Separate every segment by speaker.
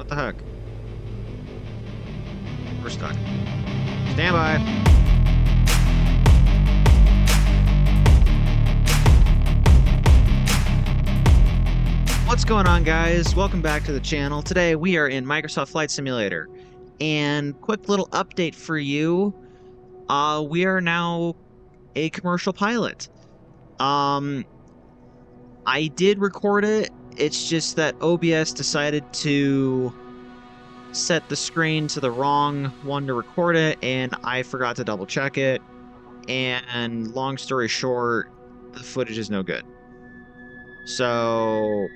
Speaker 1: What the heck? We're stuck. Stand by. What's going on, guys? Welcome back to the channel. Today we are in Microsoft Flight Simulator. And quick little update for you. We are now a commercial pilot. I did record it. It's just that OBS decided to set the screen to the wrong one to record it, and I forgot to double check it. And long story short, the footage is no good. So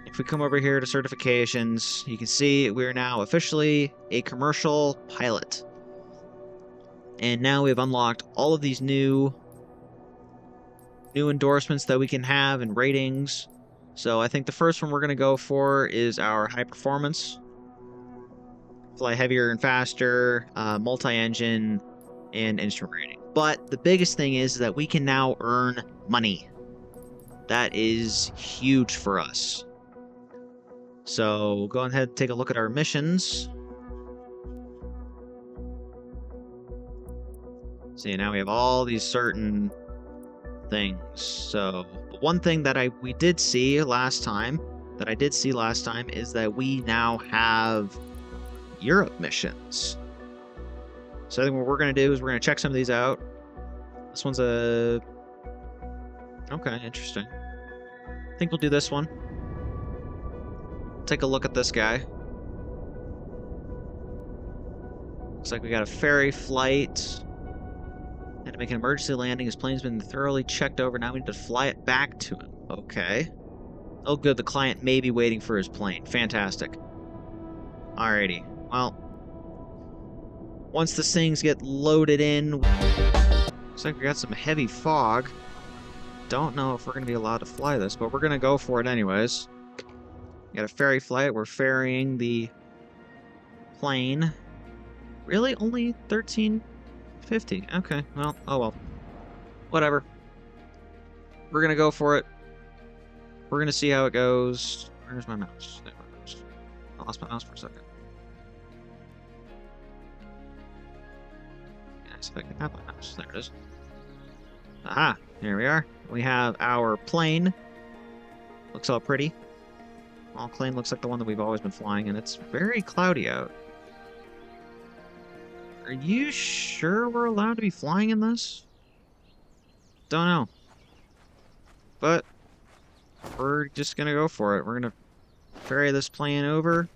Speaker 1: if we come over here to certifications, you can see we're now officially a commercial pilot. And now we've unlocked all of these new endorsements that we can have and ratings. So I think the first one we're going to go for is our high performance. Fly heavier and faster, multi-engine, and instrument rating. But the biggest thing is that we can now earn money. That is huge for us. So we'll go ahead and take a look at our missions. See, now we have all these certain things. So one thing that we did see last time, is that we now have Europe missions. So I think what we're going to do is we're going to check some of these out. This one's a... Okay, interesting. I think we'll do this one. Take a look at this guy. Looks like we got a ferry flight. Had to make an emergency landing. His plane's been thoroughly checked over. Now we need to fly it back to him. Okay. Oh, good. The client may be waiting for his plane. Fantastic. Alrighty. Well, once the things get loaded in, looks like we got some heavy fog. Don't know if we're going to be allowed to fly this, but we're going to go for it anyways. We got a ferry flight. We're ferrying the plane. Really? Only 1350? Okay, well, oh well. Whatever. We're going to go for it. We're going to see how it goes. Where's my mouse? There it goes. I lost my mouse for a second. See if I can have my mouse. There it is. Aha! Here we are. We have our plane. Looks all pretty. All plane looks like the one that we've always been flying, and it's very cloudy out. Are you sure we're allowed to be flying in this? Don't know. But we're just gonna go for it. We're gonna ferry this plane over.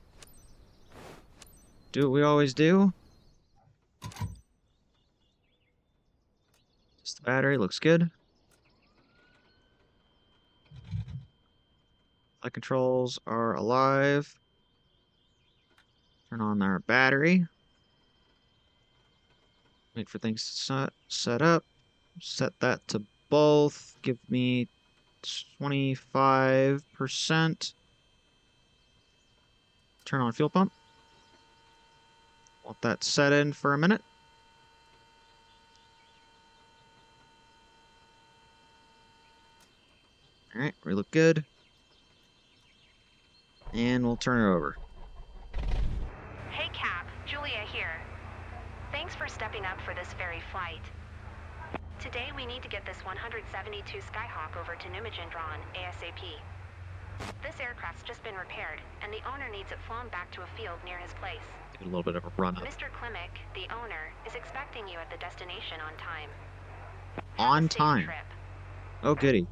Speaker 1: Do what we always do. Just the battery looks good. Flight controls are alive. Turn on our battery. Wait for things to set up. Set that to both. Give me 25%. Turn on fuel pump. Let that set in for a minute. Alright, we look good. And we'll turn it over.
Speaker 2: Hey Cap, Julia here. Thanks for stepping up for this ferry flight. Today we need to get this 172 Skyhawk over to Numajindran ASAP. This aircraft's just been repaired, and the owner needs it flown back to a field near his place.
Speaker 1: Get a little bit of a run up.
Speaker 2: Mr. Klimek, the owner, is expecting you at the destination on time.
Speaker 1: On time? Oh goody.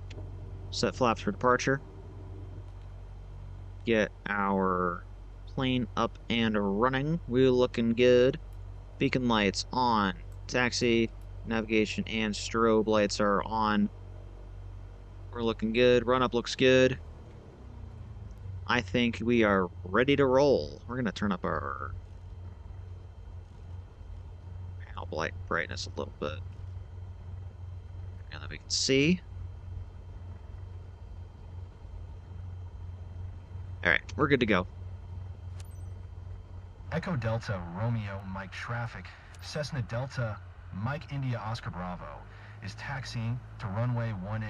Speaker 1: Set flaps for departure. Get our plane up and running. We're looking good. Beacon lights on. Taxi, navigation, and strobe lights are on. We're looking good. Run up looks good. I think we are ready to roll. We're going to turn up our panel brightness a little bit. And then we can see. Alright, we're good to go.
Speaker 3: Echo Delta Romeo Mike traffic, Cessna Delta Mike India Oscar Bravo is taxiing to runway 18.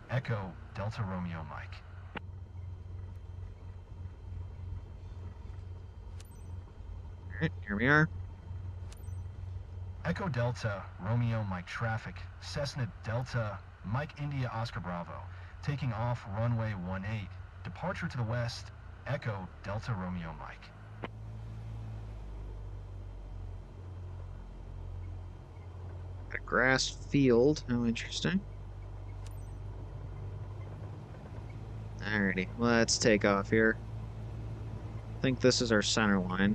Speaker 3: Echo Delta Romeo Mike.
Speaker 1: Alright, here we are.
Speaker 3: Echo Delta, Romeo Mike traffic, Cessna Delta, Mike India Oscar Bravo, taking off runway 18, departure to the west, Echo Delta Romeo Mike.
Speaker 1: Got a grass field. How interesting. Alrighty, let's take off here. I think this is our center line.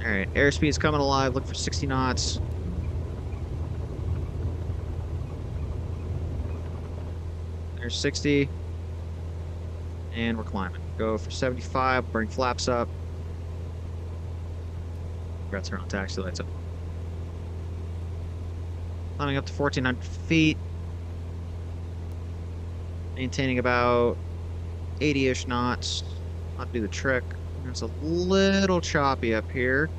Speaker 1: Alright, airspeed's coming alive. Look for 60 knots. There's 60. And we're climbing. Go for 75, bring flaps up. Forgot to turn on taxi lights up. Climbing up to 1,400 feet. Maintaining about 80-ish knots. Not do the trick. It's a little choppy up here.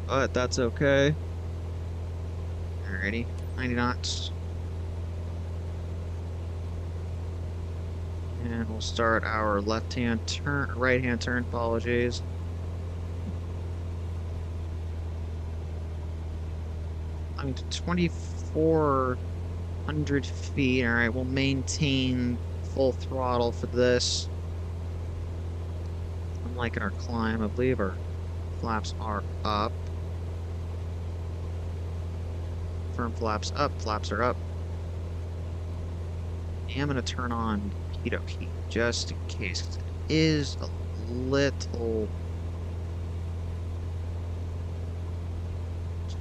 Speaker 1: But that's okay. Alrighty. 90 knots. And we'll start our left-hand turn, right-hand turn, apologies. I'm to 2,400 feet. Alright, we'll maintain full throttle for this. I'm liking our climb. I believe our flaps are up. Firm flaps up, flaps are up. I'm going to turn on pitot heat just in case, 'cause it is a little,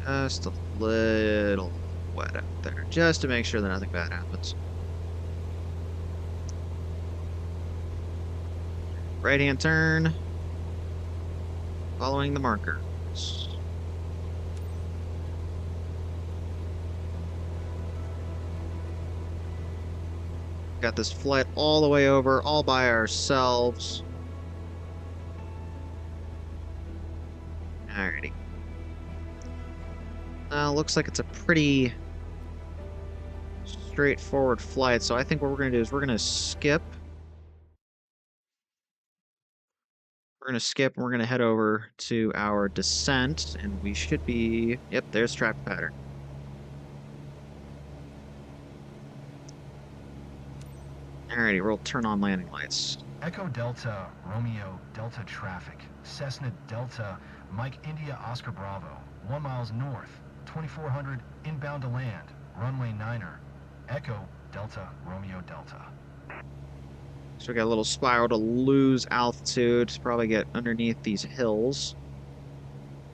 Speaker 1: just a little wet out there, just to make sure that nothing bad happens. Right hand turn, following the markers. Got this flight all the way over, all by ourselves. Alrighty. Looks like it's a pretty straightforward flight, so I think what we're going to do is we're going to skip. We're going to skip and we're going to head over to our descent, and we should be... Yep, there's traffic pattern. Alrighty, we'll turn on landing lights.
Speaker 3: Echo Delta, Romeo Delta traffic, Cessna Delta, Mike India Oscar Bravo, 1 miles north, 2,400 inbound to land, runway 9er, Echo Delta, Romeo Delta.
Speaker 1: So we got a little spiral to lose altitude, to probably get underneath these hills.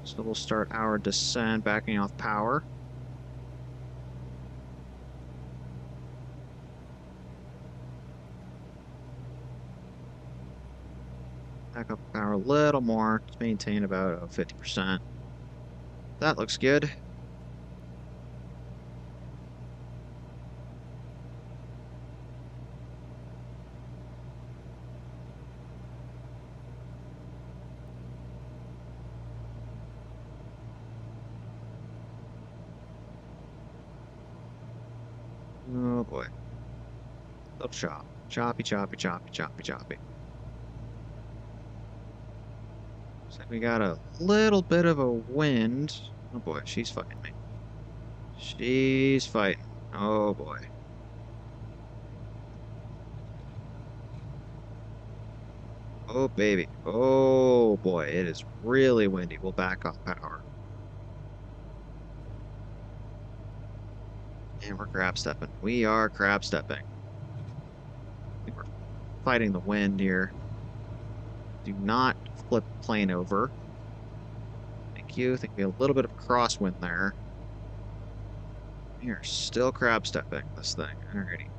Speaker 1: So we'll start our descent, backing off power. Back up power a little more to maintain about 50%. That looks good. Oh boy. Little chop. Choppy, choppy, choppy, choppy, choppy. Looks like we got a little bit of a wind. Oh boy, she's fighting me. She's fighting. Oh boy. Oh baby. Oh boy, it is really windy. We'll back off power. And we're crab stepping. We are crab stepping. I think we're fighting the wind here. Do not flip plane over. Thank you. Think we have a little bit of crosswind there. We are still crab stepping this thing. Alrighty.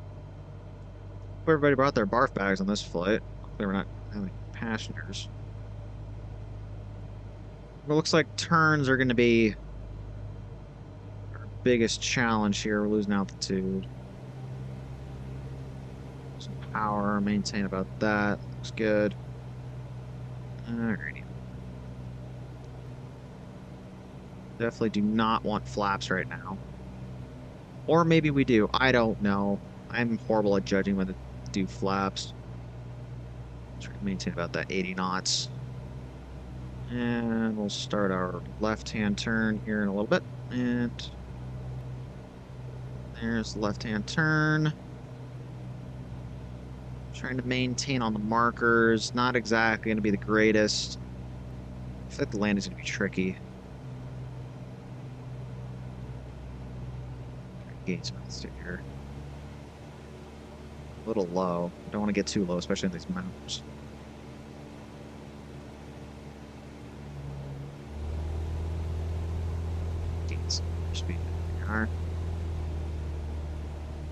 Speaker 1: Hope everybody brought their barf bags on this flight. Hopefully we're not having passengers. It looks like turns are going to be our biggest challenge here. We're losing altitude. Some power, maintain about that. Looks good. Alrighty. Definitely do not want flaps right now. Or maybe we do. I don't know. I'm horrible at judging when to do flaps. Try to maintain about that 80 knots. And we'll start our left-hand turn here in a little bit. And there's the left-hand turn. Trying to maintain on the markers. Not exactly going to be the greatest. I feel like the landing's going to be tricky. Gain some altitude here. A little low. Don't want to get too low, especially in these mountains. Gain some speed. There.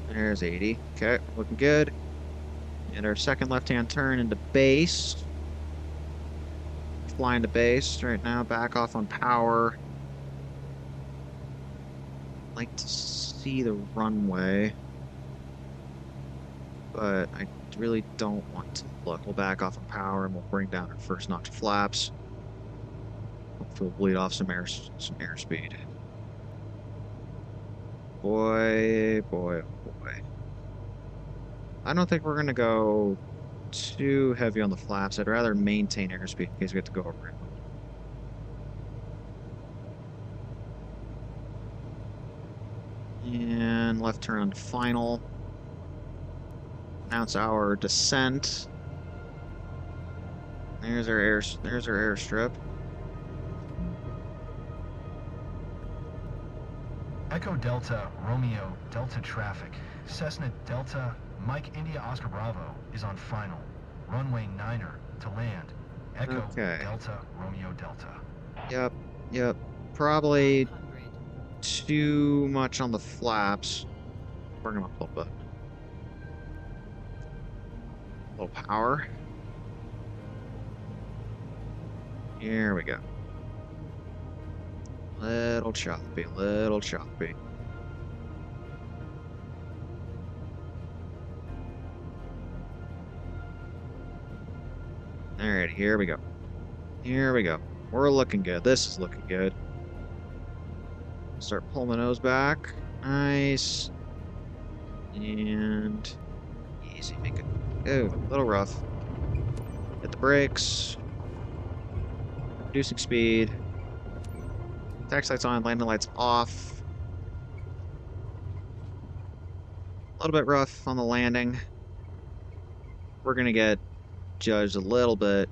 Speaker 1: There's 80. Okay, looking good. And our second left-hand turn into base. Flying to base right now. Back off on power. Like to see the runway, but I really don't want to look. We'll back off on power and we'll bring down our first notch of flaps. Hopefully we'll bleed off some airspeed. Boy, boy, oh boy. I don't think we're gonna go too heavy on the flaps. I'd rather maintain airspeed in case we have to go over it. And left turn on final. Announce our descent. There's our airstrip.
Speaker 3: Echo Delta, Romeo, Delta traffic. Cessna Delta, Mike India Oscar Bravo is on final. Runway 9er to land. Echo
Speaker 1: Okay.
Speaker 3: Delta, Romeo Delta.
Speaker 1: Yep. Probably too much on the flaps. Bring them up a little bit. A little power. Here we go. Little choppy. Alright, here we go. We're looking good. This is looking good. Start pulling the nose back. Nice. And easy. Make it. Oh, a little rough. Hit the brakes. Reducing speed. Taxi lights on, landing lights off. A little bit rough on the landing. We're gonna get judged a little bit.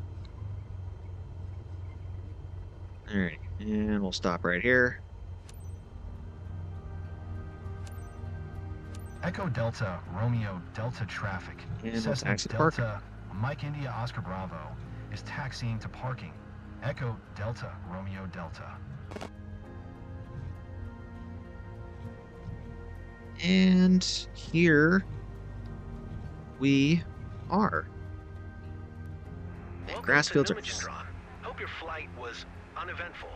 Speaker 1: Alright, and we'll stop right here.
Speaker 3: Echo Delta, Romeo Delta traffic.
Speaker 1: And we'll
Speaker 3: Cessna
Speaker 1: taxi to
Speaker 3: Delta, Mike India Oscar Bravo is taxiing to parking. Echo Delta, Romeo Delta.
Speaker 1: And here we are.
Speaker 4: Welcome
Speaker 1: Grass
Speaker 4: to
Speaker 1: fields are.
Speaker 4: Nijmegen. Hope your flight was uneventful.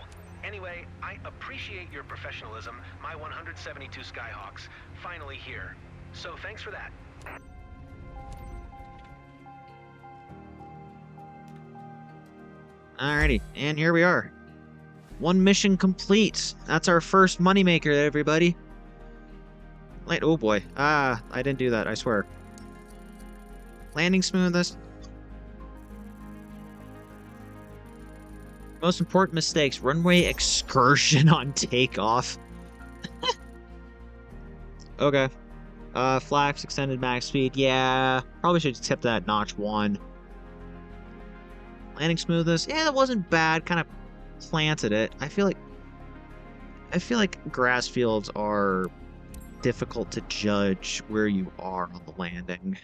Speaker 4: Anyway, I appreciate your professionalism. My 172 Skyhawks finally here. So thanks for that.
Speaker 1: Alrighty, and here we are. One mission complete. That's our first moneymaker, everybody. Oh boy. I didn't do that, I swear. Landing smoothness. Most important mistakes. Runway excursion on takeoff. Okay. Flaps, extended max speed. Yeah, probably should have tipped that notch 1. Landing smoothness. Yeah, that wasn't bad. Kind of planted it. I feel like grass fields are difficult to judge where you are on the landing.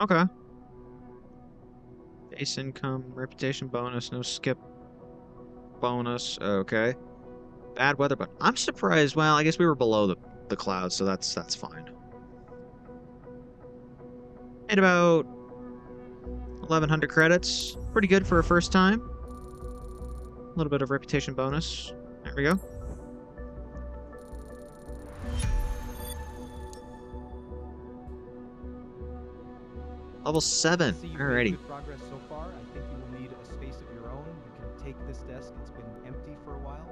Speaker 1: Okay. Base income, reputation bonus, no skip bonus. Okay. Bad weather, but I'm surprised. Well, I guess we were below the clouds, so that's fine. Made about 1,100 credits. Pretty good for a first time. A little bit of reputation bonus. There we go. Level 7.
Speaker 5: See, you've made
Speaker 1: Alrighty.
Speaker 5: good progress so far. I think you will need a space of your own. You can take this desk. It's been empty for a while.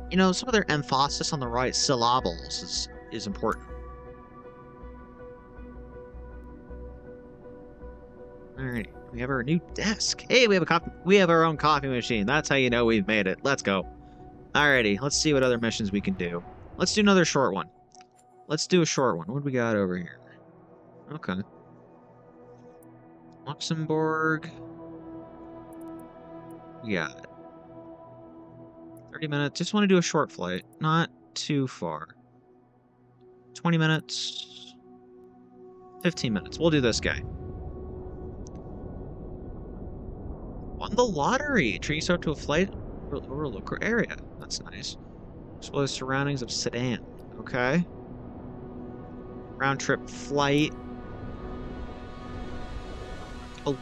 Speaker 1: You know, some of their emphasis on the right syllables is important. Alright, we have our new desk. Hey, we have our own coffee machine. That's how you know we've made it. Let's go. Alrighty, let's see what other missions we can do. Let's do another short one. Let's do a short one. What do we got over here? Okay. Luxembourg. We got 30 minutes. Just want to do a short flight. Not too far. 20 minutes. 15 minutes. We'll do this guy. Won the lottery. Trees out to a flight over a local area. That's nice. Explore the surroundings of Sedan. Okay. Round trip flight.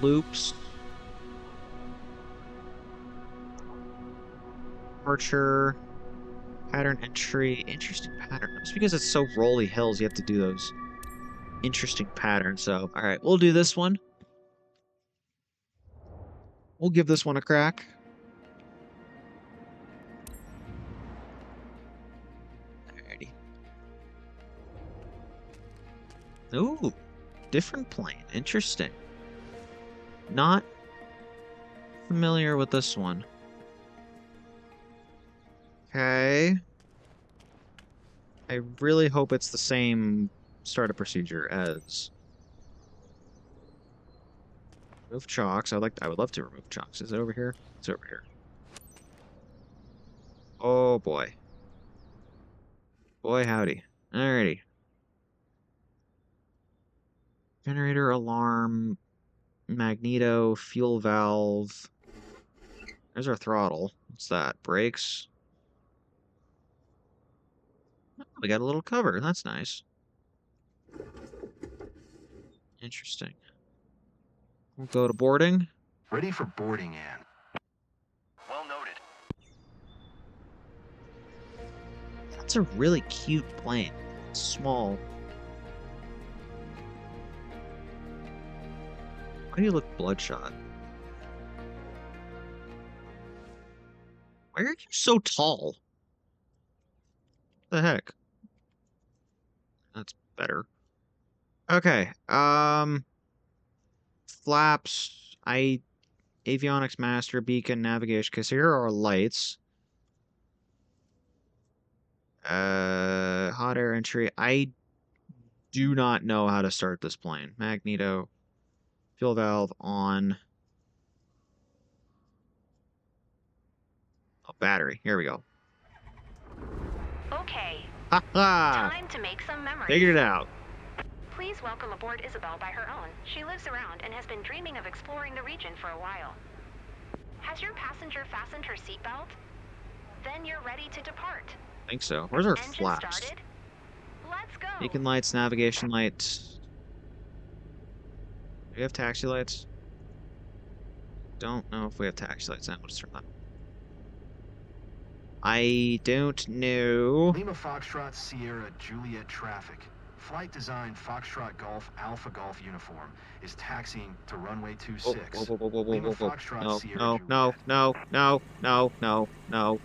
Speaker 1: Loops. Departure. Pattern entry. Interesting pattern. It's because it's so rolly hills, you have to do those interesting patterns. So, alright, we'll do this one. We'll give this one a crack. Alrighty. Ooh, different plane. Interesting. Not familiar with this one. Okay. I really hope it's the same startup procedure as remove chocks. I would love to remove chocks. Is it over here? It's over here. Oh boy. Boy howdy. Alrighty. Generator alarm, magneto, fuel valve. There's our throttle. What's that? Brakes. Oh, we got a little cover. That's nice. Interesting. We'll go to boarding.
Speaker 3: Ready for boarding, Anne.
Speaker 4: Well noted.
Speaker 1: That's a really cute plane. It's small. Why do you look bloodshot? Why are you so tall? What the heck? That's better. Okay. Flaps. Avionics master, beacon, navigation. Okay, so here are our lights. Hot air entry. I do not know how to start this plane. Magneto. Fuel valve on. Oh, battery. Here we go.
Speaker 2: Okay,
Speaker 1: Ha ha!
Speaker 2: time to make some memories.
Speaker 1: Figured it out.
Speaker 2: Please welcome aboard Isabel by her own. She lives around and has been dreaming of exploring the region for a while. Has your passenger fastened her seatbelt? Then you're ready to depart.
Speaker 1: I think so. Where's our
Speaker 2: Engine
Speaker 1: flaps?
Speaker 2: started? Let's go.
Speaker 1: Beacon lights, navigation lights. Do we have taxi lights? Don't know if we have taxi lights. I'll just turn that on. I don't know.
Speaker 3: Lima Foxtrot Sierra Juliet traffic. Flight design Foxtrot Golf Alpha Golf uniform is taxiing to runway 26. Lima Foxtrot
Speaker 1: No,
Speaker 3: Sierra
Speaker 1: no,
Speaker 3: Juliet.
Speaker 1: no, no, no, no, no, no.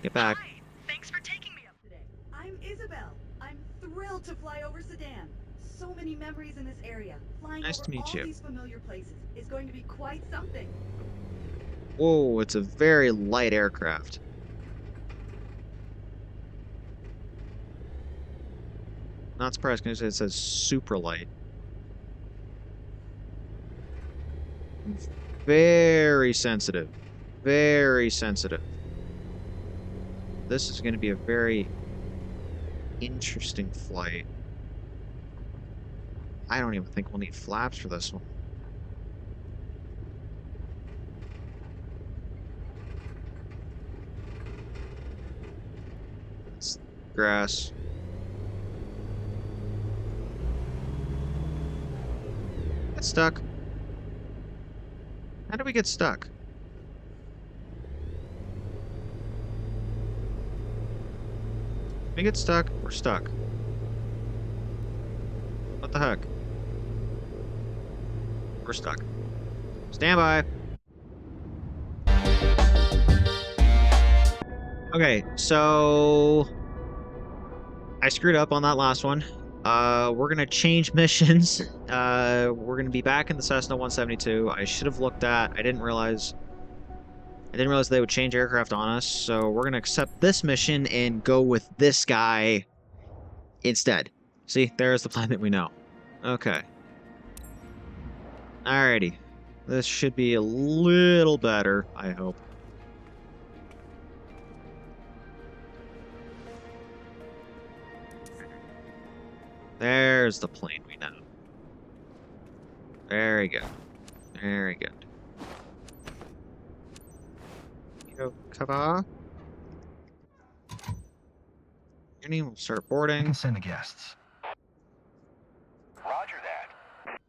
Speaker 1: Get back.
Speaker 6: Hi, thanks for taking me up today. I'm Isabel. I'm thrilled to fly over Sedan. So many memories in this area. Flying
Speaker 1: Nice
Speaker 6: over
Speaker 1: to meet
Speaker 6: all
Speaker 1: you.
Speaker 6: these familiar places is going to be quite something.
Speaker 1: Whoa, it's a very light aircraft. Not surprised because it says super light. Very sensitive. Very sensitive. This is going to be a very interesting flight. I don't even think we'll need flaps for this one. It's grass. Get stuck. How did we get stuck? We get stuck, we're stuck. What the heck? We're stuck. Stand by. Okay, so I screwed up on that last one. We're gonna change missions. We're gonna be back in the Cessna 172. I should have looked at. I didn't realize they would change aircraft on us. So we're gonna accept this mission and go with this guy instead. See, there's the plan that we know. Okay. Alrighty. This should be a little better, I hope. There's the plane we know. Very good. Very good. Go cover. And we'll start
Speaker 3: We
Speaker 1: boarding.
Speaker 3: can send the guests.
Speaker 4: Roger that.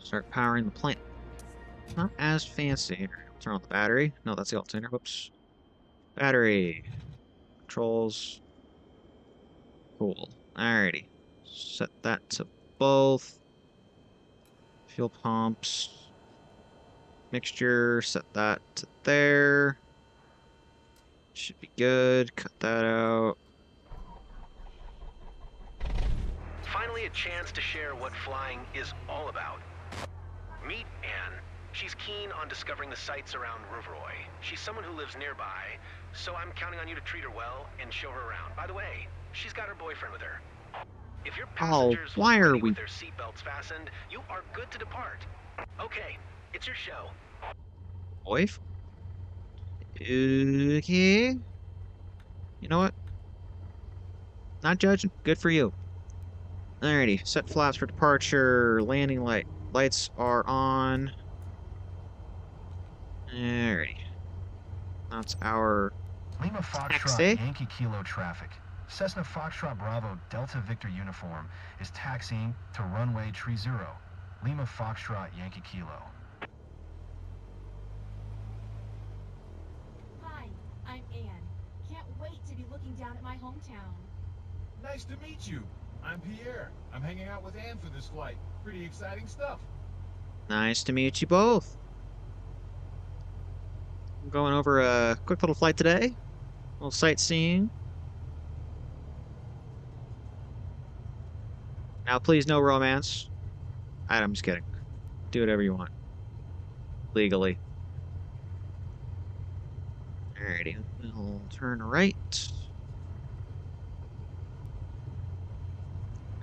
Speaker 1: Start powering the plane. Not as fancy. Turn on the battery. No, that's the alternator. Whoops. Battery. Controls. Cool. Alrighty. Set that to both. Fuel pumps. Mixture. Set that to there. Should be good. Cut that out.
Speaker 4: Finally a chance to share what flying is all about. Meet Anne. She's keen on discovering the sights around Rouvroy. She's someone who lives nearby, so I'm counting on you to treat her well and show her around. By the way, she's got her boyfriend with her. If your passengers
Speaker 1: why
Speaker 4: look
Speaker 1: are
Speaker 4: ready
Speaker 1: we-
Speaker 4: with their seatbelts fastened, you are good to depart. Okay, it's your show.
Speaker 1: Wife? Okay. You know what? Not judging. Good for you. Alrighty. Set flaps for departure. Landing lights are on. Alrighty. That's our
Speaker 3: Lima Foxtrot
Speaker 1: taxi.
Speaker 3: Yankee Kilo traffic. Cessna Foxtrot Bravo Delta Victor uniform is taxiing to runway 30. Lima Foxtrot Yankee Kilo.
Speaker 7: Hi, I'm Anne. Can't wait to be looking down at my hometown.
Speaker 8: Nice to meet you. I'm Pierre. I'm hanging out with Anne for this flight. Pretty exciting stuff.
Speaker 1: Nice to meet you both. I'm going over a quick little flight today. A little sightseeing. Now, please, no romance. I'm just kidding. Do whatever you want. Legally. Alrighty. We'll turn right.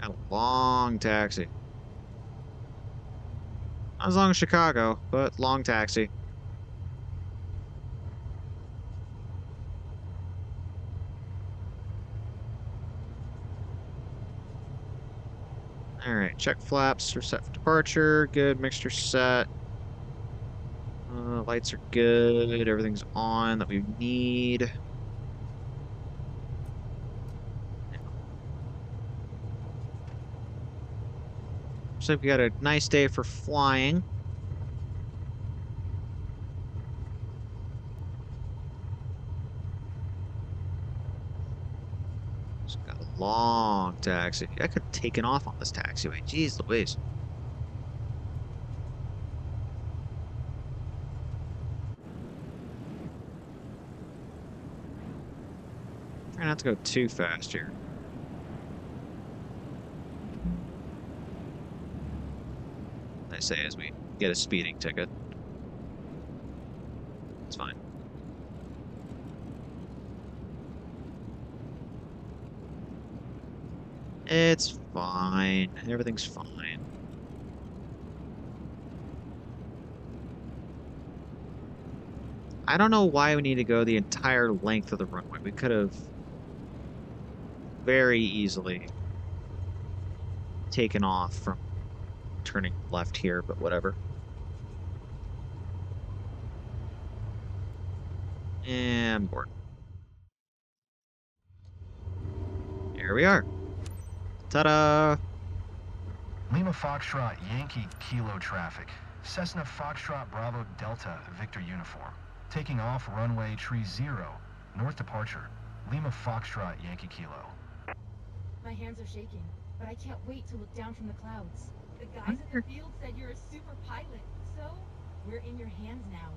Speaker 1: Got a long taxi. Not as long as Chicago, but long taxi. Alright, check flaps are set for departure. Good, mixture set. Lights are good. Everything's on that we need. Looks like we got a nice day for flying. It's got a long taxi. I could have taken off on this taxiway. Jeez Louise. Try not to go too fast here. I say as we get a speeding ticket. It's fine. It's fine. Everything's fine. I don't know why we need to go the entire length of the runway. We could have very easily taken off from turning left here, but whatever. And board. Here we are. Ta-da!
Speaker 3: Lima Foxtrot Yankee Kilo traffic. Cessna Foxtrot Bravo Delta Victor uniform. Taking off runway 30. North departure. Lima Foxtrot Yankee Kilo.
Speaker 7: My hands are shaking, but I can't wait to look down from the clouds. The guys in the field said you're a super pilot, so we're in your hands now.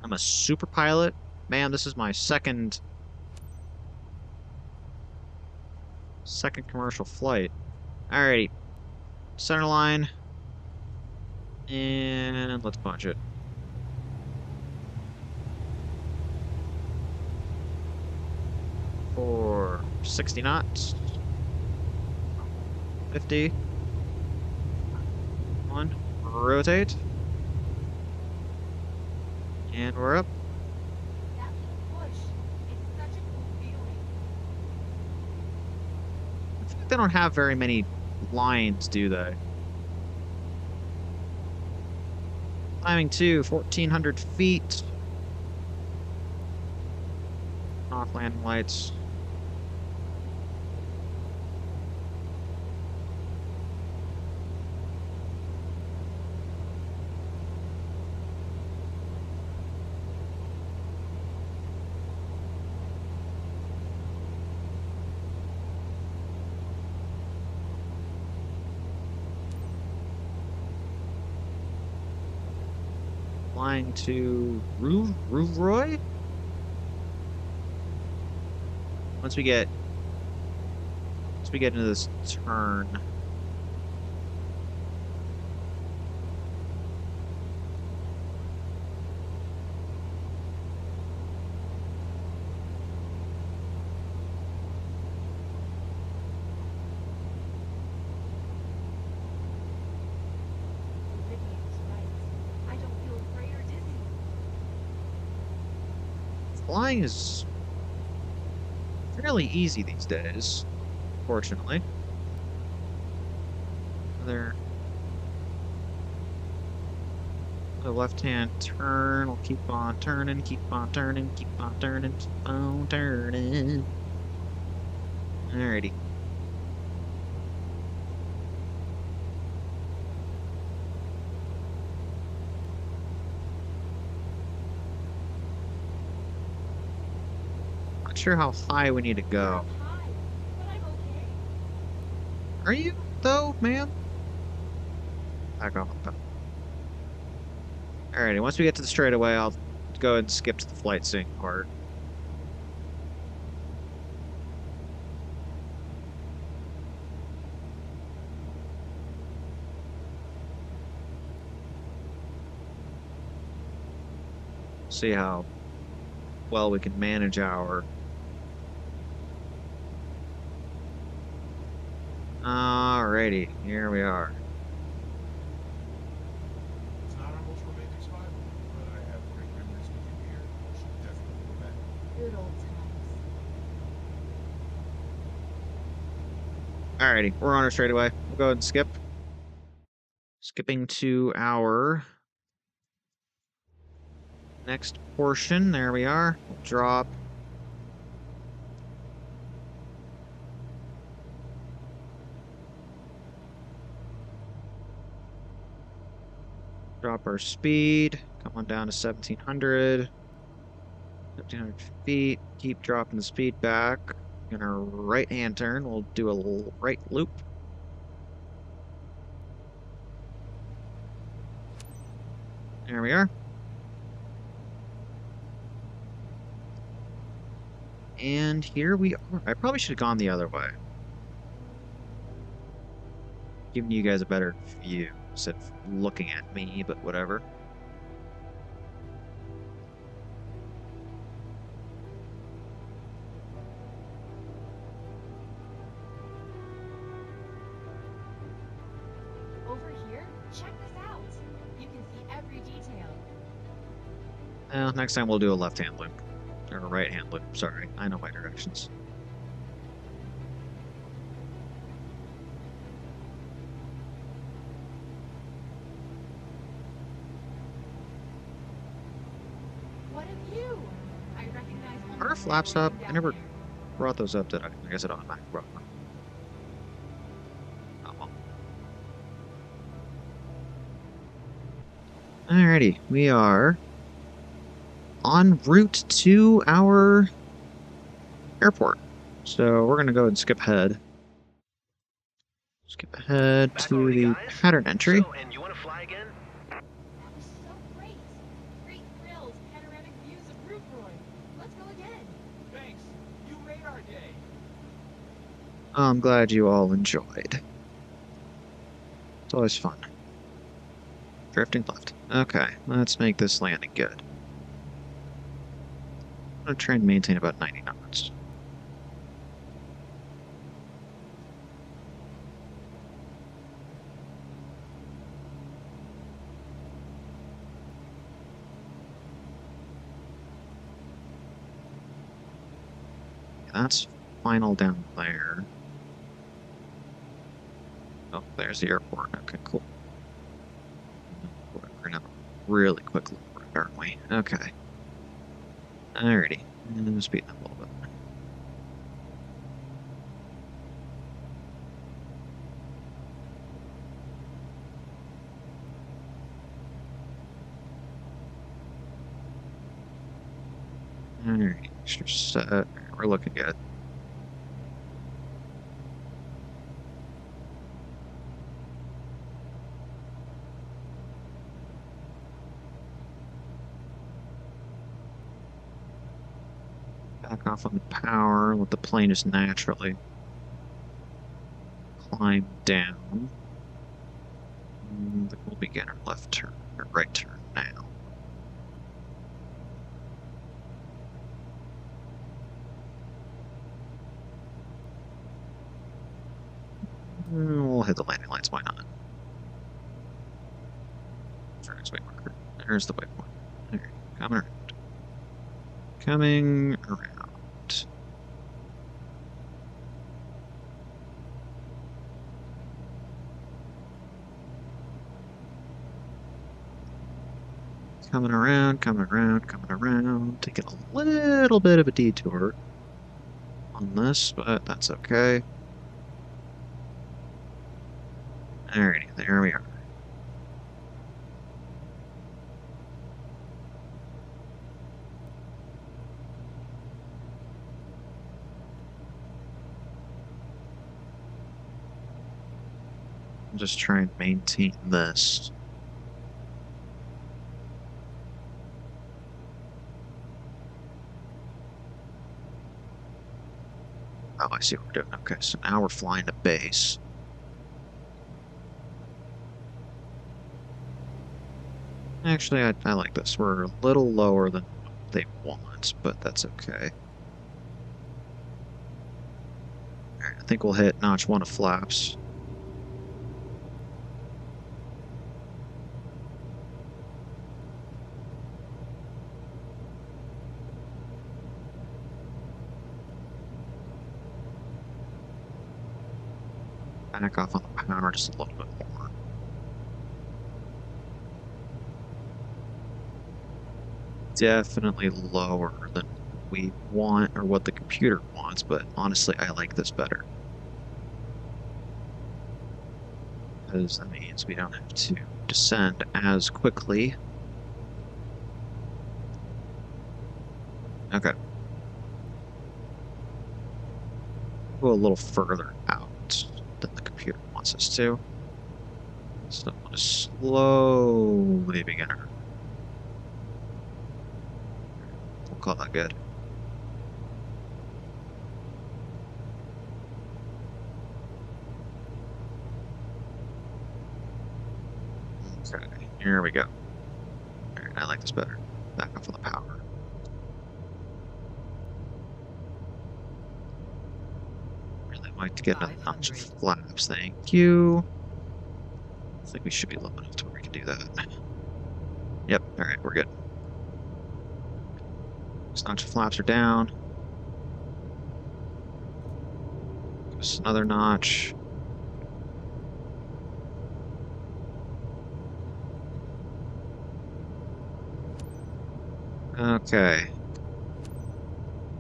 Speaker 1: I'm a super pilot? Man, this is my second Second commercial flight. Alrighty. Center line. And let's punch it. For 60 knots. 50. One. Rotate. And we're up.
Speaker 7: That little push. It's such a cool feeling.
Speaker 1: I think they don't have very many lines, do they? Climbing to 1,400 feet. Off landing lights. Flying to Rouvroy? Once we get into this turn.
Speaker 7: Vivian was right. I don't feel afraid or dizzy.
Speaker 1: Flying is fairly easy these days, fortunately. Another left-hand turn. We'll keep on turning, keep on turning, keep on turning, keep on turning. Alrighty. Not sure how high we need to
Speaker 7: We're
Speaker 1: go.
Speaker 7: up high, but I'm okay.
Speaker 1: Are you, though, man? Back off. Alrighty, once we get to the straightaway, I'll go ahead and skip to the flight sync part. See how well we can manage our... Alrighty, here we are.
Speaker 8: It's not our most romantic spot, but I have great memories with you here. Should definitely go back.
Speaker 7: Good old times.
Speaker 1: Alrighty, we're on our straightaway. We'll go ahead and skip. Skipping to our next portion. There we are. We'll drop. Drop our speed. Come on down to 1,700. 1,700 feet. Keep dropping the speed back. In our right-hand turn, we'll do a little right loop. There we are. And here we are. I probably should have gone the other way. Giving you guys a better view instead of looking at me, but whatever.
Speaker 7: Over here, check this out. You can see every detail.
Speaker 1: Well, next time we'll do a left-hand loop. Or a right-hand loop, sorry. I know my directions.
Speaker 7: What of you? I recognize one
Speaker 1: Are
Speaker 7: of the
Speaker 1: flaps up?
Speaker 7: down
Speaker 1: I never
Speaker 7: here.
Speaker 1: brought those up, did I? I guess I don't automatically brought them. Oh well. Alrighty, we are en route to our airport. So we're gonna go ahead and skip ahead. Skip ahead
Speaker 4: Back
Speaker 1: to
Speaker 4: already,
Speaker 1: the
Speaker 4: guys?
Speaker 1: pattern entry.
Speaker 4: So, and you want to fly again?
Speaker 7: That was so great. Great thrills, panoramic views of Rouvroy. Let's go again.
Speaker 8: Thanks. You made our day.
Speaker 1: I'm glad you all enjoyed. It's always fun. Drifting left. Okay, let's make this landing good. I'm going to try and maintain about 90 knots. That's final down there. Oh, there's the airport. Okay, cool. We're gonna really quickly, aren't we? Okay. Alrighty. And speeding up a little bit. Alright, extra set. We're looking good. Back off on the power, let the plane just naturally climb down. And we'll begin our left turn, or right turn now. We'll hit the landing lights, why not? There's way marker. There's the waypoint. There, coming around. Coming around. Coming around, coming around, coming around. Taking a little bit of a detour on this, but that's okay. Alrighty, there we are. I'll just try and maintain this. Oh, I see what we're doing. Okay, so now we're flying to base. Actually, I like this. We're a little lower than they want, but that's okay. Alright, I think we'll hit notch 1 of flaps. Back off on the power just a little bit more. Definitely lower than we want or what the computer wants, but honestly, I like this better. Because that means we don't have to descend as quickly. Okay. Go a little further out than the computer wants us to. So we'll just slowly begin our... We'll call that good. Okay, here we go. Alright, I like this better. Back off on the power. Really like to get another notch of flaps, thank you. I think we should be low enough to where we can do that. Yep, alright, we're good. This notch of flaps are down. Just another notch. Okay.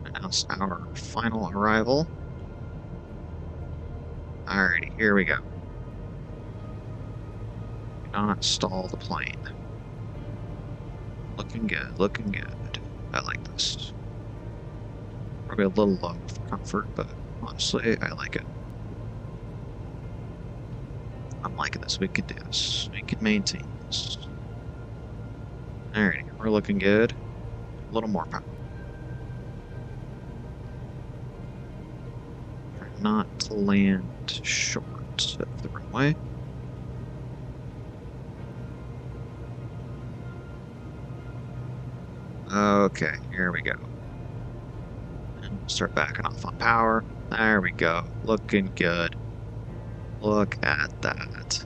Speaker 1: Announce our final arrival. Alrighty, here we go. Do not stall the plane. Looking good, looking good. I like this. Probably a little low for comfort, but honestly, I like it. I'm liking this. We can do this. We can maintain this. Alrighty, we're looking good. A little more power. not to land short of the runway. Okay, here we go. And start backing off on power. There we go. Looking good. Look at that.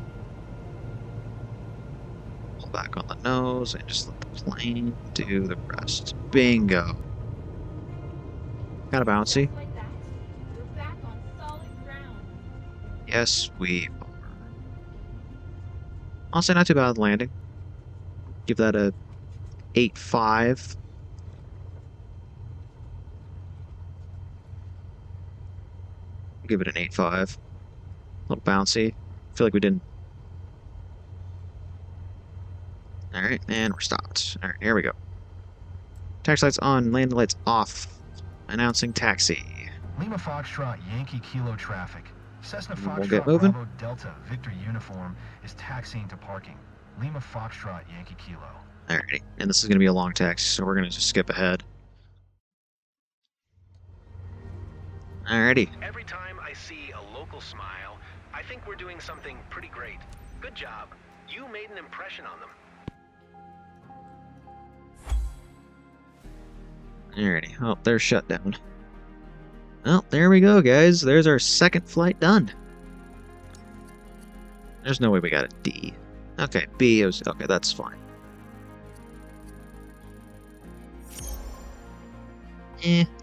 Speaker 1: Pull back on the nose and just let the plane do the rest. Bingo. Kind of bouncy.
Speaker 7: Just like that, we're back on solid ground.
Speaker 1: Yes, we are. Honestly, not too bad landing. Give that a 8.5. Give it an 8.5. A little bouncy. Feel like we didn't. Alright, and we're stopped. Alright, here we go. Taxi lights on, landing lights off. Announcing taxi.
Speaker 3: Lima Foxtrot Yankee Kilo traffic. Cessna
Speaker 1: We'll get
Speaker 3: Foxtrot
Speaker 1: moving.
Speaker 3: Bravo Delta Victor uniform is taxiing to parking. Lima Foxtrot Yankee Kilo.
Speaker 1: Alrighty, and this is going to be a long taxi, so we're going to just skip ahead. Alrighty.
Speaker 4: Every time I see a local smile, I think we're doing something pretty great. Good job. You made an impression on them.
Speaker 1: Alrighty. Oh, they're shut down. Well, there we go, guys. There's our second flight done. There's no way we got a D. Okay, B is... Okay, that's fine.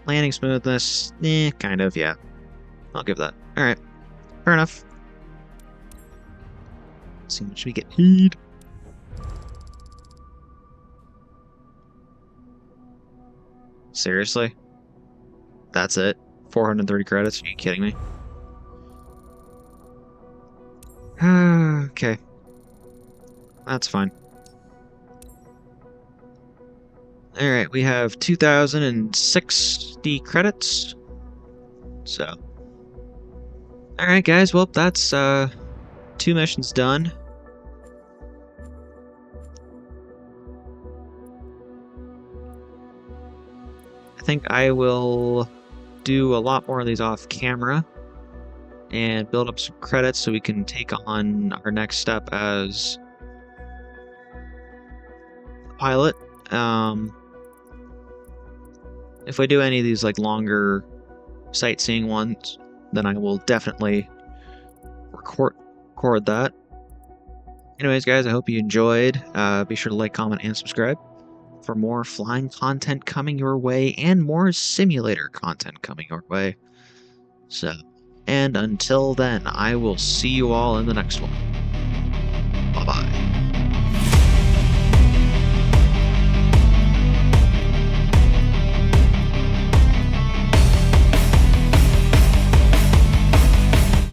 Speaker 1: Landing smoothness. Kind of, yeah. I'll give that. Alright. Fair enough. Let's see how much we get paid. Seriously? That's it? 430 credits? Are you kidding me? Okay. That's fine. Alright, we have 2,060 credits. So. Alright, guys, well, that's 2 missions done. I think I will do a lot more of these off camera and build up some credits so we can take on our next step as a pilot. If we do any of these like longer sightseeing ones, then I will definitely record that. Anyways, guys, I hope you enjoyed. Be sure to like, comment, and subscribe for more flying content coming your way and more simulator content coming your way. So, and until then, I will see you all in the next one. Bye-bye.